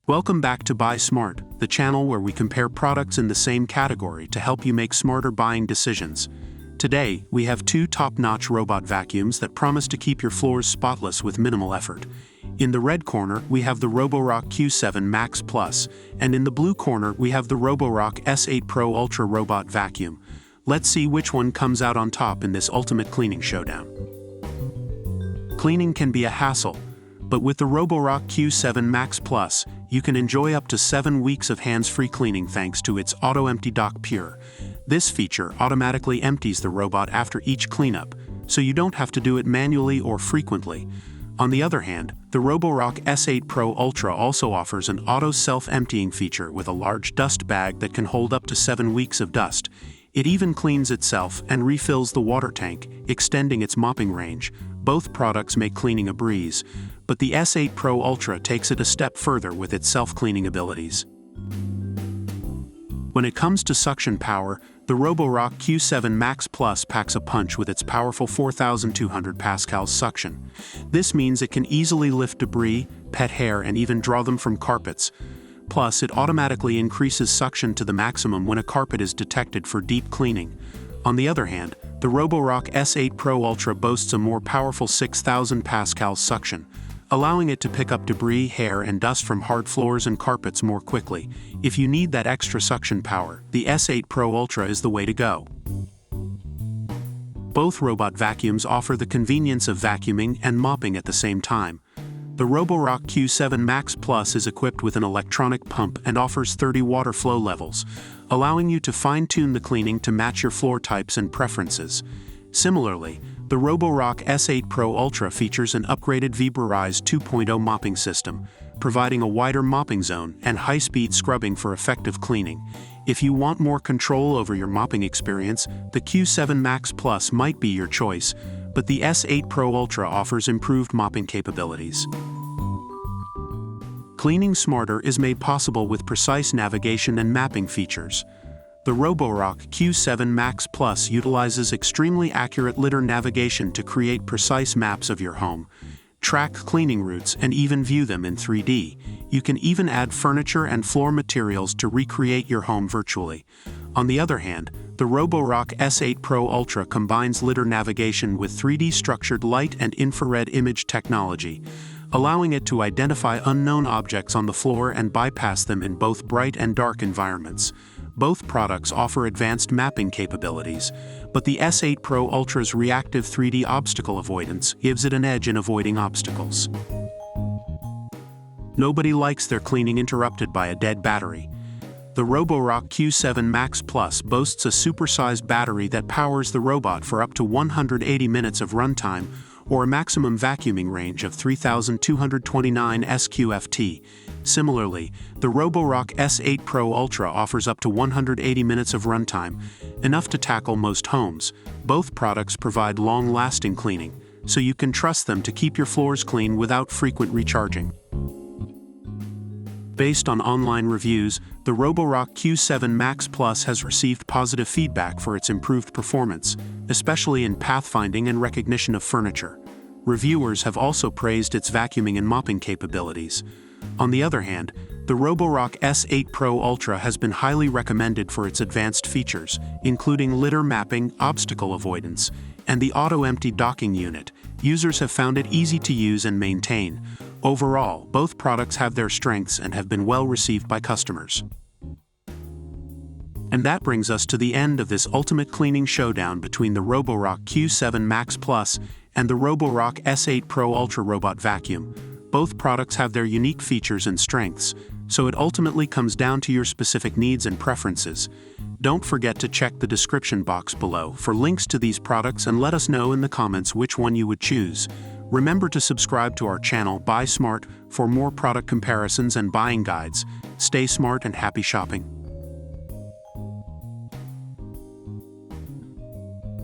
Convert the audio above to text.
Welcome back to Buy Smart, the channel where we compare products in the same category to help you make smarter buying decisions. Today, we have two top-notch robot vacuums that promise to keep your floors spotless with minimal effort. In the red corner, we have the Roborock Q7 Max Plus, and in the blue corner, we have the Roborock S8 Pro Ultra Robot Vacuum. Let's see which one comes out on top in this ultimate cleaning showdown. Cleaning can be a hassle, but with the Roborock Q7 Max Plus, you can enjoy up to 7 weeks of hands-free cleaning thanks to its Auto Empty Dock Pure. This feature automatically empties the robot after each cleanup, so you don't have to do it manually or frequently. On the other hand, the Roborock S8 Pro Ultra also offers an auto self-emptying feature with a large dust bag that can hold up to 7 weeks of dust. It even cleans itself and refills the water tank, extending its mopping range. Both products make cleaning a breeze, but the S8 Pro Ultra takes it a step further with its self-cleaning abilities. When it comes to suction power, the Roborock Q7 Max Plus packs a punch with its powerful 4,200 pascals suction. This means it can easily lift debris, pet hair, and even draw them from carpets. Plus, it automatically increases suction to the maximum when a carpet is detected for deep cleaning. On the other hand, the Roborock S8 Pro Ultra boasts a more powerful 6,000 pascals suction, allowing it to pick up debris, hair, and dust from hard floors and carpets more quickly. If you need that extra suction power, the S8 Pro Ultra is the way to go. Both robot vacuums offer the convenience of vacuuming and mopping at the same time. The Roborock Q7 Max Plus is equipped with an electronic pump and offers 30 water flow levels, allowing you to fine-tune the cleaning to match your floor types and preferences. Similarly, the Roborock S8 Pro Ultra features an upgraded Vibrized 2.0 mopping system, providing a wider mopping zone and high-speed scrubbing for effective cleaning. If you want more control over your mopping experience, the Q7 Max Plus might be your choice, but the S8 Pro Ultra offers improved mopping capabilities. Cleaning smarter is made possible with precise navigation and mapping features. The Roborock Q7 Max Plus utilizes extremely accurate lidar navigation to create precise maps of your home, track cleaning routes, and even view them in 3D. You can even add furniture and floor materials to recreate your home virtually. On the other hand, the Roborock S8 Pro Ultra combines lidar navigation with 3D structured light and infrared image technology, allowing it to identify unknown objects on the floor and bypass them in both bright and dark environments. Both products offer advanced mapping capabilities, but the S8 Pro Ultra's reactive 3D obstacle avoidance gives it an edge in avoiding obstacles. Nobody likes their cleaning interrupted by a dead battery. The Roborock Q7 Max Plus boasts a supersized battery that powers the robot for up to 180 minutes of runtime, or a maximum vacuuming range of 3,229 SQFT. Similarly, the Roborock S8 Pro Ultra offers up to 180 minutes of runtime, enough to tackle most homes. Both products provide long-lasting cleaning, so you can trust them to keep your floors clean without frequent recharging. Based on online reviews, the Roborock Q7 Max Plus has received positive feedback for its improved performance, especially in pathfinding and recognition of furniture. Reviewers have also praised its vacuuming and mopping capabilities. On the other hand, the Roborock S8 Pro Ultra has been highly recommended for its advanced features, including lidar mapping, obstacle avoidance, and the auto-empty docking unit. Users have found it easy to use and maintain. Overall, both products have their strengths and have been well received by customers. And that brings us to the end of this ultimate cleaning showdown between the Roborock Q7 Max Plus and the Roborock S8 Pro Ultra Robot Vacuum. Both products have their unique features and strengths, so it ultimately comes down to your specific needs and preferences. Don't forget to check the description box below for links to these products and let us know in the comments which one you would choose. Remember to subscribe to our channel Buy Smart for more product comparisons and buying guides. Stay smart and happy shopping.